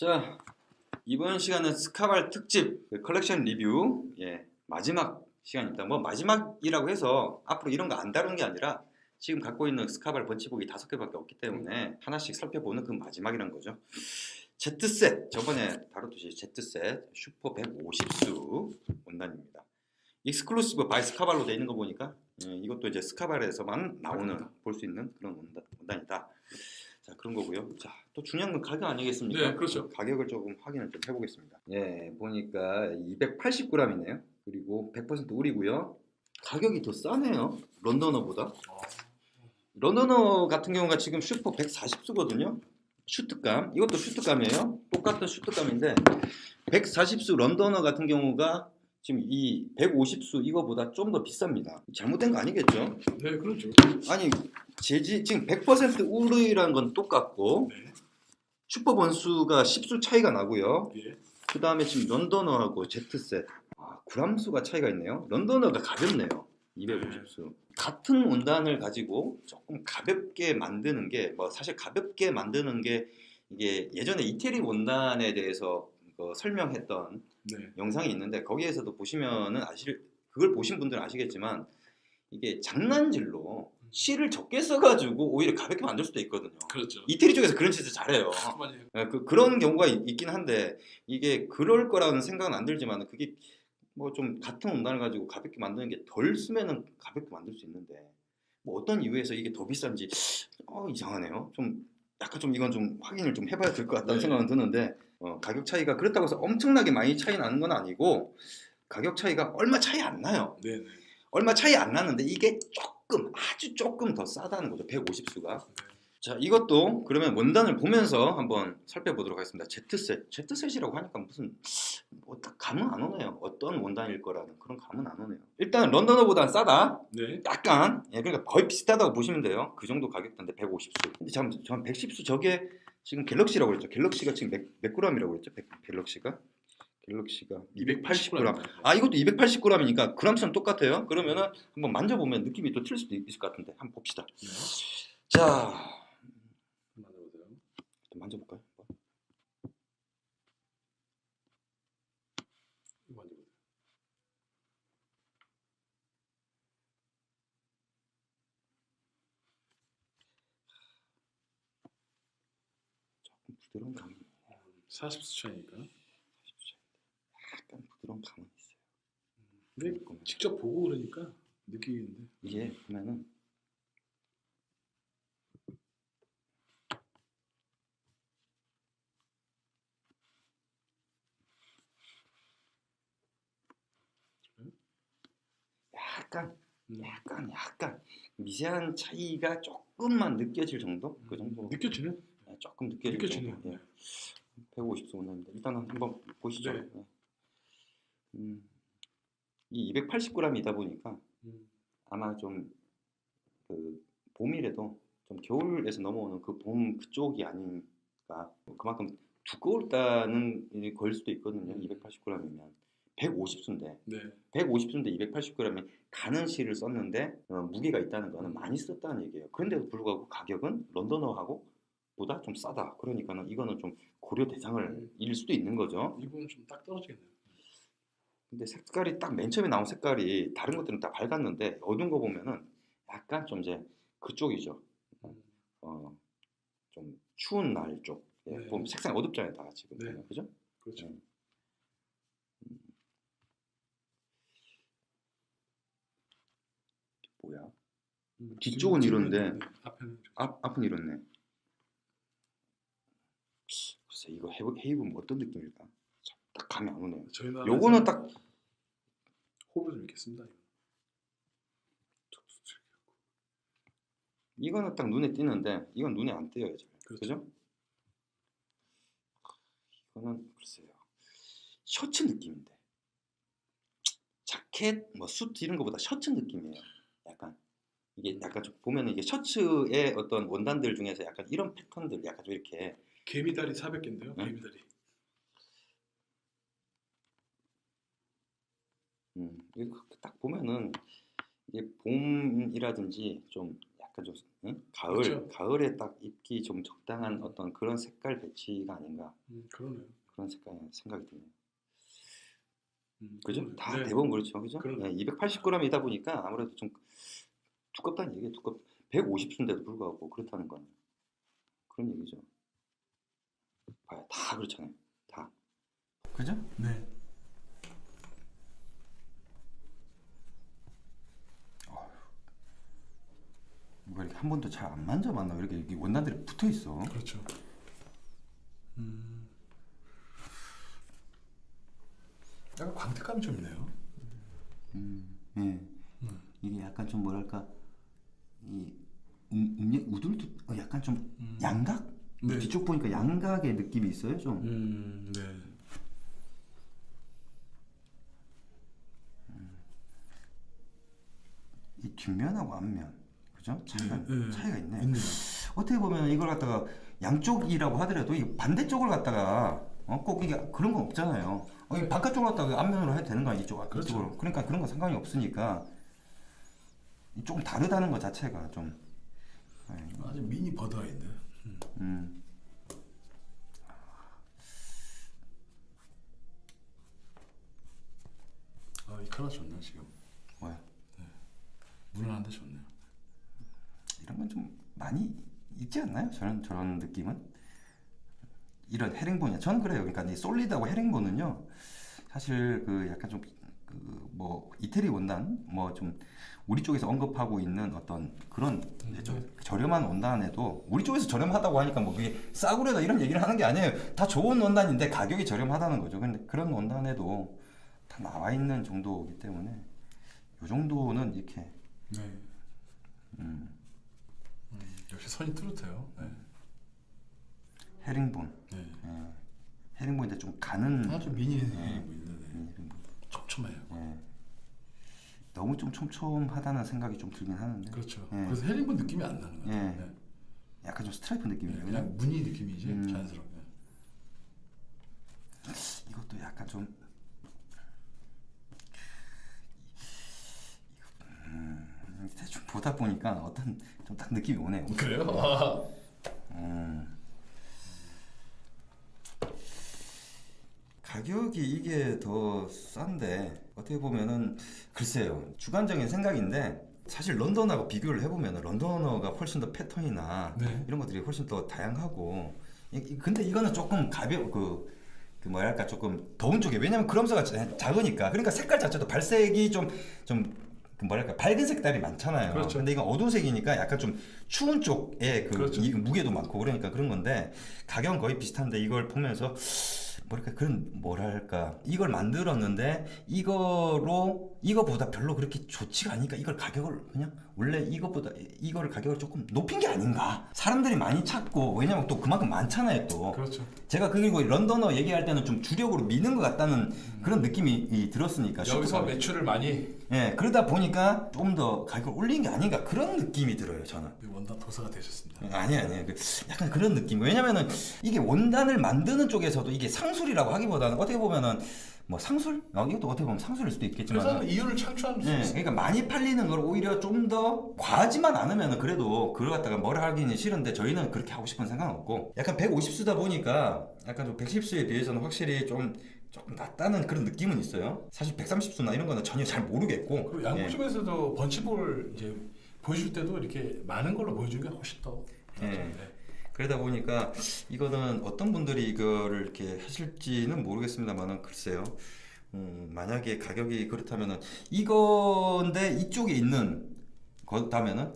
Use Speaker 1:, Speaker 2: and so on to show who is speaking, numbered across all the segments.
Speaker 1: 자, 이번 시간은 스카발 특집 컬렉션 리뷰 마지막 시간입니다. 뭐 마지막이라고 해서 앞으로 이런 거 안 다루는 게 아니라 지금 갖고 있는 스카발 번치복이 5개밖에 없기 때문에 하나씩 살펴보는 그 마지막이라는 거죠. Z셋, 저번에 다뤘듯이 Z셋 슈퍼 150수 원단입니다. 익스클루시브 바이 스카발로 되어 있는 거 보니까 이것도 이제 스카발에서만 나오는 볼 수 있는 그런 원단이다. 자, 그런 거고요. 자, 또 중요한 건 가격 아니겠습니까?
Speaker 2: 네, 그렇죠.
Speaker 1: 가격을 조금 확인을 좀 해보겠습니다. 예, 보니까 280g이네요. 그리고 100% 울이고요. 가격이 더 싸네요. 런던어보다. 런던어 같은 경우가 지금 슈퍼 140수거든요. 슈트감. 이것도 슈트감이에요. 똑같은 슈트감인데 140수 런던어 같은 경우가 지금 이 150수 이거보다 좀 더 비쌉니다. 잘못된 거 아니겠죠?
Speaker 2: 네, 그렇죠.
Speaker 1: 아니 지금 100% 우르이라는 건 똑같고
Speaker 2: 네.
Speaker 1: 슈퍼 번수가 10수 차이가 나고요.
Speaker 2: 예.
Speaker 1: 그 다음에 지금 런던어하고 Z셋 그람수가 차이가 있네요. 런던어가 가볍네요. 250수. 같은 원단을 가지고 조금 가볍게 만드는 게 뭐 사실 가볍게 만드는 게 이게 예전에 이태리 원단에 대해서 설명했던
Speaker 2: 네.
Speaker 1: 영상이 있는데 거기에서도 보시면은 그걸 보신 분들은 아시겠지만 이게 장난질로 실을 적게 써가지고 오히려 가볍게 만들 수도 있거든요.
Speaker 2: 그렇죠.
Speaker 1: 이태리 쪽에서 그런 짓을 잘해요.
Speaker 2: 많이
Speaker 1: 그런 경우가 있긴 한데 이게 그럴 거라는 생각은 안 들지만 그게 뭐 좀 같은 원단을 가지고 가볍게 만드는 게 덜 쓰면은 가볍게 만들 수 있는데 뭐 어떤 이유에서 이게 더 비싼지 이상하네요. 좀 약간 좀 이건 좀 확인을 좀 해봐야 될 것 같다는
Speaker 2: 네.
Speaker 1: 생각은 드는데 가격 차이가 그렇다고 해서 엄청나게 많이 차이 나는 건 아니고 가격 차이가 얼마 차이 안 나요.
Speaker 2: 네, 네.
Speaker 1: 얼마 차이 안 나는데 이게 아주 조금 더 싸다는 거죠. 150수가. 자, 이것도 그러면 원단을 보면서 한번 살펴보도록 하겠습니다. Z셋이라고 하니까 무슨 뭐 딱 감은 안 오네요. 어떤 원단일 거라는 그런 감은 안 오네요. 일단 런던어보다 싸다.
Speaker 2: 네.
Speaker 1: 약간 그러니까 거의 비슷하다고 보시면 돼요. 그 정도 가격대인데 150수. 근데 전 110수 저게 지금 갤럭시라고 그랬죠. 갤럭시가 지금 몇 g이라고 그랬죠? 갤럭시가 280g. 이것도 280g이니까 그램 수는 똑같아요. 그러면은 한번 만져보면 느낌이 또 틀릴 수도 있을 것 같은데 한번 봅시다.
Speaker 2: 네.
Speaker 1: 자,
Speaker 2: 만져보세요.
Speaker 1: 좀 만져볼까요?
Speaker 2: 만져보세요.
Speaker 1: 조금 부드러운 감이
Speaker 2: 40수 차이니까.
Speaker 1: 약간 부드러운 감은 있어요.
Speaker 2: 근데 직접 보고 그러니까 느끼는데
Speaker 1: 이게 보면은 약간 미세한 차이가 조금만 느껴질 정도? 그 정도.
Speaker 2: 느껴지네.
Speaker 1: 조금 느껴질
Speaker 2: 느껴지네요.
Speaker 1: 정도. 150수 원단인데 일단 한번 보시죠.
Speaker 2: 네.
Speaker 1: 이 280g이다 보니까 아마 좀 그 봄이라도 좀 겨울에서 넘어오는 그 봄 그쪽이 아닌가. 그만큼 두꺼울다는 걸 수도 있거든요. 280g이면 150수인데
Speaker 2: 네.
Speaker 1: 150수인데 280g이 가는 실을 썼는데 무게가 있다는 거는 많이 썼다는 얘기예요. 그런데도 불구하고 가격은 런던어하고 보다 좀 싸다. 그러니까는 이거는 좀 고려 대상을 일 수도 있는 거죠.
Speaker 2: 이 부분 좀 딱 떨어지겠네요.
Speaker 1: 근데 색깔이 딱 맨 처음에 나온 색깔이 다른 것들은 다 밝았는데 어두운 거 보면은 약간 좀 이제 그쪽이죠. 좀 추운 날 쪽.
Speaker 2: 네.
Speaker 1: 보면 색상이 어둡잖아요, 다 지금.
Speaker 2: 네.
Speaker 1: 그죠?
Speaker 2: 그렇죠.
Speaker 1: 뭐야? 뒤쪽은 이런데
Speaker 2: 네. 앞에는
Speaker 1: 앞은 이렇네. 글쎄 이거 해입으면 어떤 느낌일까? 딱 감이 안 오네요. 요거는 딱
Speaker 2: 호불호 좀 있겠습니다.
Speaker 1: 이거는 딱 눈에 띄는데 이건 눈에 안 띄어요. 그죠? 이거는 글쎄요. 셔츠 느낌인데 자켓 뭐 수트 이런 거보다 셔츠 느낌이에요. 약간 이게 약간 좀 보면은 이게 셔츠의 어떤 원단들 중에서 약간 이런 패턴들 약간 좀 이렇게
Speaker 2: 개미다리 400개인데요.
Speaker 1: 응?
Speaker 2: 개미다리.
Speaker 1: 이거 딱 보면은 이게 봄이라든지 좀 약간 좀 응? 가을
Speaker 2: 그렇죠.
Speaker 1: 가을에 딱 입기 좀 적당한 어떤 그런 색깔 배치가 아닌가
Speaker 2: 그러네요.
Speaker 1: 그런 색깔 생각이 드네요. 그죠?
Speaker 2: 그러네요.
Speaker 1: 다
Speaker 2: 네.
Speaker 1: 대부분 그렇죠, 그죠?
Speaker 2: 그러네요.
Speaker 1: 네, 280g이다 보니까 아무래도 좀 두껍다는 얘기예요. 150수인데도 불구하고 그렇다는 건 그런 얘기죠. 봐요, 다 그렇잖아요. 다. 그죠?
Speaker 2: 네.
Speaker 1: 뭐 이렇게 한 번도 잘 안 만져봤나? 이렇게 원단들이 붙어 있어.
Speaker 2: 그렇죠. 약간 광택감이 좀 있네요.
Speaker 1: 예. 이게 약간 좀 뭐랄까 이 우둘도 약간 좀 양각?
Speaker 2: 네.
Speaker 1: 뒤쪽 보니까 양각의 느낌이 있어요, 좀.
Speaker 2: 네.
Speaker 1: 이 뒷면하고 앞면, 그죠? 차이가 있네.
Speaker 2: 있네요.
Speaker 1: 어떻게 보면 이걸 갖다가 양쪽이라고 하더라도 이 반대쪽을 갖다가 꼭 이게 그런 건 없잖아요. 이 바깥쪽을 갖다가 앞면으로 해도 되는 거 아니죠?
Speaker 2: 그렇죠.
Speaker 1: 이쪽으로. 그러니까 그런 거 상관이 없으니까 조금 다르다는 것 자체가 좀.
Speaker 2: 아주 미니 버드아인데. 이 컬러 좋네요 지금.
Speaker 1: 뭐야?
Speaker 2: 무난한데 좋네요.
Speaker 1: 이런 건 좀 많이 있지 않나요? 저런 느낌은 이런 헤링본이야. 저는 그래요. 그러니까 이 솔리드하고 헤링본은요, 사실 그 약간 좀 그 뭐 이태리 원단 뭐 좀 우리 쪽에서 언급하고 있는 어떤 그런 이제 좀 저렴한 원단에도 우리 쪽에서 저렴하다고 하니까 뭐 그게 싸구려다 이런 얘기를 하는 게 아니에요. 다 좋은 원단인데 가격이 저렴하다는 거죠. 근데 그런 원단에도 다 나와 있는 정도이기 때문에 이 정도는 이렇게
Speaker 2: 네. 역시 선이 뚜렷해요. 네.
Speaker 1: 헤링본.
Speaker 2: 네.
Speaker 1: 헤링본인데 좀 가는
Speaker 2: 아주 미니 보이는데
Speaker 1: 헤링본.
Speaker 2: 촘촘해요.
Speaker 1: 너무 좀 촘촘하다는 생각이 좀 들긴 하는데.
Speaker 2: 그렇죠.
Speaker 1: 예.
Speaker 2: 그래서 헤링본 느낌이 안 나는 것 같아요.
Speaker 1: 예.
Speaker 2: 네.
Speaker 1: 약간 좀 스트라이프 느낌이에요.
Speaker 2: 그냥 무늬 느낌이지 자연스럽게.
Speaker 1: 이것도 약간 좀 대충 보다 보니까 어떤 좀 딱 느낌이 오네요.
Speaker 2: 그래요?
Speaker 1: 가격이 이게 더 싼데 어떻게 보면은 글쎄요, 주관적인 생각인데 사실 런던하고 비교를 해보면 런던어가 훨씬 더 패턴이나
Speaker 2: 네.
Speaker 1: 이런 것들이 훨씬 더 다양하고 근데 이거는 조금 그 뭐랄까 조금 더운 쪽에, 왜냐면 크롬스가 작으니까. 그러니까 색깔 자체도 발색이 좀 그 뭐랄까 밝은 색깔이 많잖아요.
Speaker 2: 그렇죠.
Speaker 1: 근데 이건 어두운 색이니까 약간 좀 추운 쪽에
Speaker 2: 그렇죠.
Speaker 1: 이 무게도 많고 그러니까 그런 건데 가격은 거의 비슷한데 이걸 보면서 뭐랄까 이걸 만들었는데 이거보다 별로 그렇게 좋지가 않으니까 이걸 가격을 그냥 원래 이거를 가격을 조금 높인 게 아닌가. 사람들이 많이 찾고, 왜냐면 또 그만큼 많잖아요 또.
Speaker 2: 그렇죠.
Speaker 1: 제가 그리고 런던어 얘기할 때는 좀 주력으로 미는 것 같다는 그런 느낌이 들었으니까
Speaker 2: 여기서 매출을 많이
Speaker 1: 그러다 보니까 좀 더 가격을 올린 게 아닌가 그런 느낌이 들어요 저는.
Speaker 2: 원단 도사가 되셨습니다.
Speaker 1: 아니에요. 약간 그런 느낌. 왜냐면은 이게 원단을 만드는 쪽에서도 이게 상술이라고 하기보다는 어떻게 보면은 뭐 상술? 이것도 어떻게 보면 상술일 수도 있겠지만.
Speaker 2: 그래서 이윤을 창출하는 수 있어요.
Speaker 1: 그러니까 많이 팔리는 걸 오히려 좀 더 과하지만 않으면 그래도 그걸 갖다가 뭐라 하기는 싫은데 저희는 그렇게 하고 싶은 생각은 없고, 약간 150수다 보니까 약간 좀 110수에 비해서는 확실히 조금 낫다는 그런 느낌은 있어요. 사실 130수나 이런 거는 전혀 잘 모르겠고.
Speaker 2: 그리고 양복점에서도 번치볼 이제 보여줄 때도 이렇게 많은 걸로 보여주는 게 훨씬 더
Speaker 1: 네. 그러다 보니까 이거는 어떤 분들이 이거를 이렇게 하실지는 모르겠습니다만은 글쎄요. 만약에 가격이 그렇다면은 이건데 이쪽에 있는 거다면은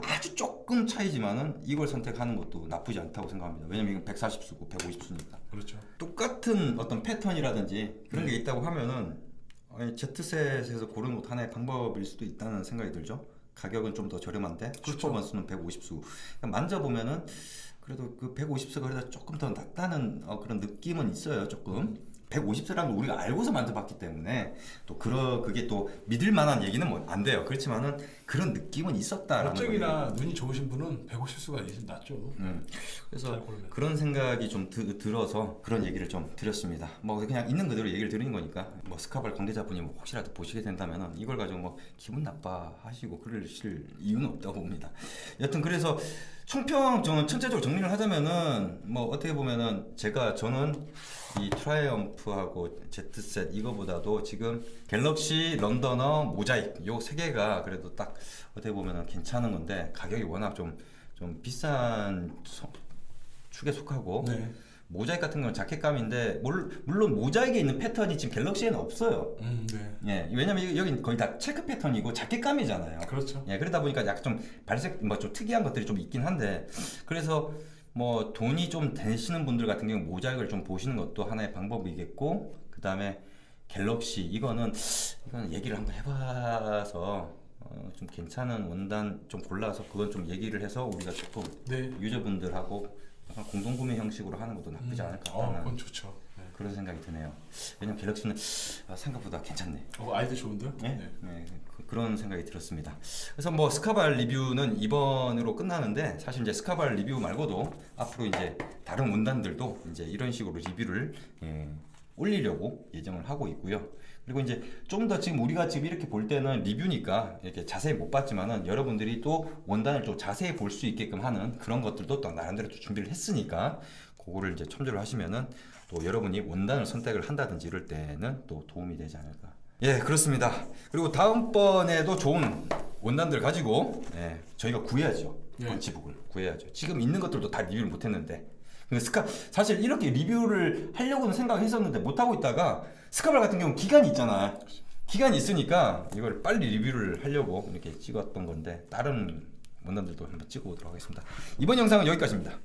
Speaker 1: 아주 조금 차이지만은 이걸 선택하는 것도 나쁘지 않다고 생각합니다. 왜냐면 이건 140수고 150수니까.
Speaker 2: 그렇죠.
Speaker 1: 똑같은 어떤 패턴이라든지 그런 게 있다고 하면은 Z셋에서 고르는 것도 하나의 방법일 수도 있다는 생각이 들죠. 가격은 좀 더 저렴한데 슈퍼번스는 150수. 그러니까 만져보면은 그래도 그 150수가 그래도 조금 더 낫다는 그런 느낌은 있어요. 조금 150수라는 걸 우리가 알고서 만져봤기 때문에 또 그게 또 믿을 만한 얘기는 뭐 안 돼요. 그렇지만은 그런 느낌은 있었다라는
Speaker 2: 업적이나 눈이 좋으신 분은 150수가 이제 낫죠.
Speaker 1: 그래서
Speaker 2: 잘 고르면.
Speaker 1: 그런 생각이 좀 들어서 그런 얘기를 좀 드렸습니다. 뭐 그냥 있는 그대로 얘기를 드리는 거니까 뭐 스카발 관계자분이 뭐 혹시라도 보시게 된다면은 이걸 가지고 뭐 기분 나빠하시고 그러실 이유는 없다고 봅니다. 여튼 그래서 총평 저는 전체적으로 정리를 하자면은 뭐 어떻게 보면은 저는 이 트라이엄프하고 Z셋 이거보다도 지금 갤럭시, 런더너, 모자이크 요 세 개가 그래도 딱 어떻게 보면은 괜찮은 건데 가격이 워낙 좀 비싼 축에 속하고
Speaker 2: 네.
Speaker 1: 모자이크 같은 경우는 자켓감인데 물론 모자이크에 있는 패턴이 지금 갤럭시에는 없어요.
Speaker 2: 네.
Speaker 1: 예, 왜냐면 여기 거의 다 체크 패턴이고 자켓감이잖아요.
Speaker 2: 그렇죠.
Speaker 1: 예, 그러다 보니까 약간 좀 발색 뭐 좀 특이한 것들이 좀 있긴 한데 그래서 뭐 돈이 좀 되시는 분들 같은 경우 모자이크를 좀 보시는 것도 하나의 방법이겠고 그 다음에 갤럭시 이거는 얘기를 한번 해봐서 좀 괜찮은 원단 좀 골라서 그건 좀 얘기를 해서 우리가 조금
Speaker 2: 네.
Speaker 1: 유저분들하고 약간 공동구매 형식으로 하는 것도 나쁘지 않을까 하는
Speaker 2: 그건 좋죠. 네.
Speaker 1: 그런 생각이 드네요. 왜냐면 갤럭시는 생각보다 괜찮네.
Speaker 2: 아이디어 좋은데요?
Speaker 1: 네? 네, 그런 생각이 들었습니다. 그래서 뭐 스카발 리뷰는 이번으로 끝나는데 사실 이제 스카발 리뷰 말고도 앞으로 이제 다른 원단들도 이제 이런 식으로 리뷰를 올리려고 예정을 하고 있고요. 그리고 이제 좀 더 지금 우리가 지금 이렇게 볼 때는 리뷰니까 이렇게 자세히 못 봤지만은 여러분들이 또 원단을 좀 자세히 볼 수 있게끔 하는 그런 것들도 또 나름대로 또 준비를 했으니까 그거를 이제 참조를 하시면은 또 여러분이 원단을 선택을 한다든지 이럴 때는 또 도움이 되지 않을까. 예, 그렇습니다. 그리고 다음번에도 좋은 원단들 가지고 저희가 구해야죠.
Speaker 2: 예.
Speaker 1: 번치북을 구해야죠. 지금 있는 것들도 다 리뷰를 못 했는데 사실 이렇게 리뷰를 하려고는 생각했었는데 못 하고 있다가 스카발 같은 경우 기간이 있잖아. 기간이 있으니까 이걸 빨리 리뷰를 하려고 이렇게 찍었던 건데 다른 원단들도 한번 찍어 보도록 하겠습니다. 이번 영상은 여기까지입니다.